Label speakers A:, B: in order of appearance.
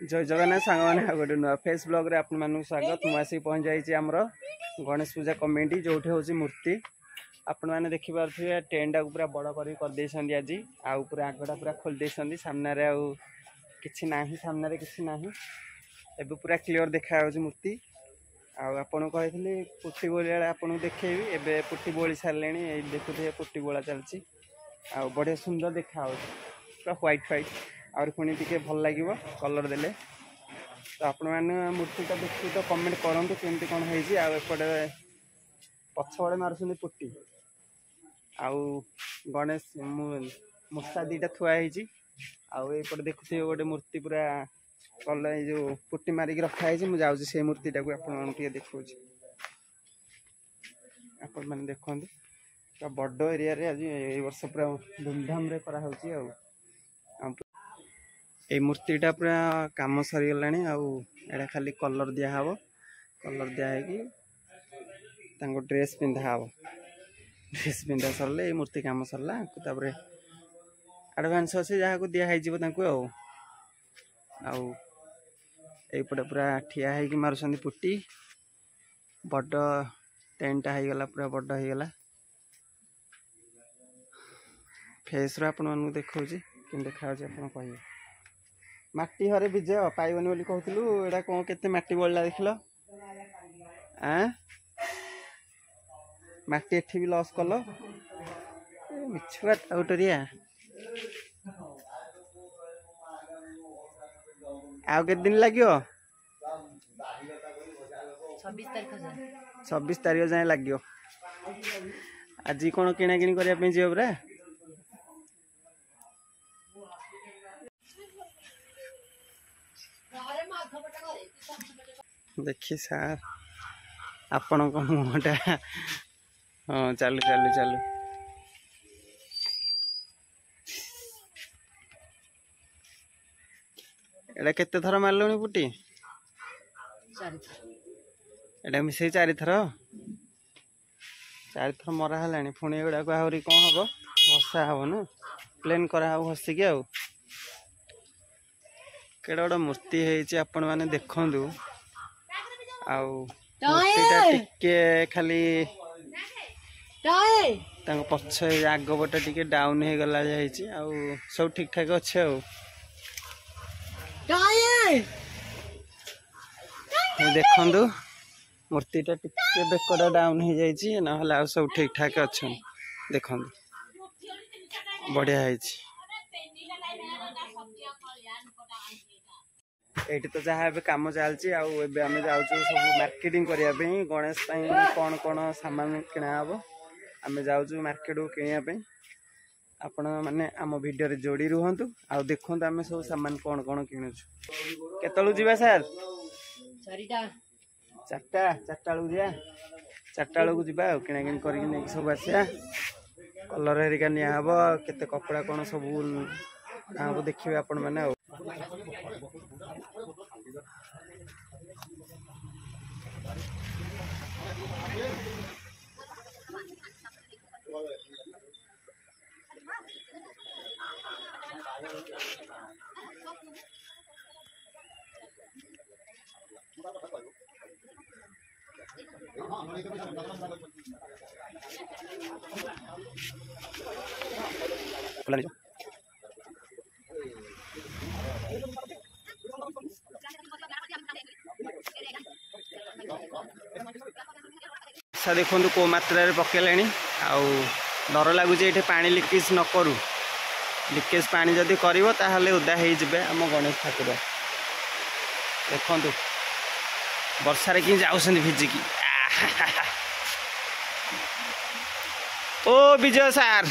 A: जय जगन्नाथ सांग मैंने गोटे नुआ फेस ब्लॉग रे आपण मानक स्वागत। मुझे पहुंच जाइए आमर गणेश पूजा कमिटी जो हूँ मूर्ति आपण मैंने देखिपे टेंट को पूरा बड़ कर आज आउ पूरा आगटा पूरा खोल सामने कि सामने कि एबे पूरा क्लियर देखा मूर्ति आपन कही पुटी बोली आपको देखी एबे पुटी बोली सारे देखुए पुटी बोला चलती बढ़िया सुंदर देखा पूरा व्हाइट व्हाइट और पुणी टी भल लगे कलर देले तो आपण मैंने मूर्तिटा देखिए तो कमेंट करूँ केमती कौन होपटे पछपड़े मार्च पुटी आउ गणेश मूर्ता दीटा थुआई आउपटे देखुए गोटे मूर्ति पूरा कल जो पुटी मारिक रखाई मुझे से मूर्तिटा को आपे देखा आपण मैंने देखते पूरा बड़ एरिया रे आज ये वर्ष पूरा धूमधाम रे करा होची ये मूर्तिटा पूरा काम सरीगला आड़ा खाली कलर दिहब कलर दिहक ड्रेस पिंधा हम ड्रेस पिंधा सरले मूर्ति काम सरला तापर एडवांस अच्छे जहाँ को दिखाई आउपटे पूरा ठिया हो मारुंट पुटी बड़ टेंटा होगला पूरा बड़ होगला फेस आपण देखा कि देखा आप कहे माटी हरे विजय पाइबनी बोली कहूँ एटा कौन केते माटी बढ़ला देख लो माटी एठी भी लॉस कल मिछुआ टाउटरिया आउ के दिन लगे 26 तारीख जाए लगे आज कौन किना किणी करने जीव परा देखिए सार आपण मुहटा हाँ चलु चलु चलु एटा केते थर मारलुनी पुटी एटा मिसे 4 थर मरा है पुणी एगुड़ा को आहरी कौन हम भसा हम ना प्लेन करा भसिक केड़ा गोटे मूर्ति है आपण मैंने देखु मूर्तिटा टिके खाली पछ आग पटे टिके डाउन हो गला सब ठीक ठाक अच्छे देखु मूर्तिटा टिके बेकटा डाउन हो जाए ना सब ठीक ठाक अच्छा देखु बढ़िया है ये तो जहाँ कम चलती आम जाऊँ सब मार्केटिंग करने गणेश कौन कौन सामान किना हम आम जाऊँ मार्केट को किनापी आपण मैंने आम भिडियो जोड़ी रुहतु आ देखु आम सब सामान कौन कौन किणुचु केतलू जीवा सार 4टा बेलू जा 4टा बेलू जा किणाकिणी कर सब आसा कलर हेरिका निहब केते कपड़ा कौन सब देखिए आपण मैंने देखु को मात्रा पकेले डर लगुच ये पानी लिकेज न करू लिकेज पानी जदि कर उदा आम गणेश ठाकुर देखु वर्षार कि जाऊँ भिजिकी ओ विजय सार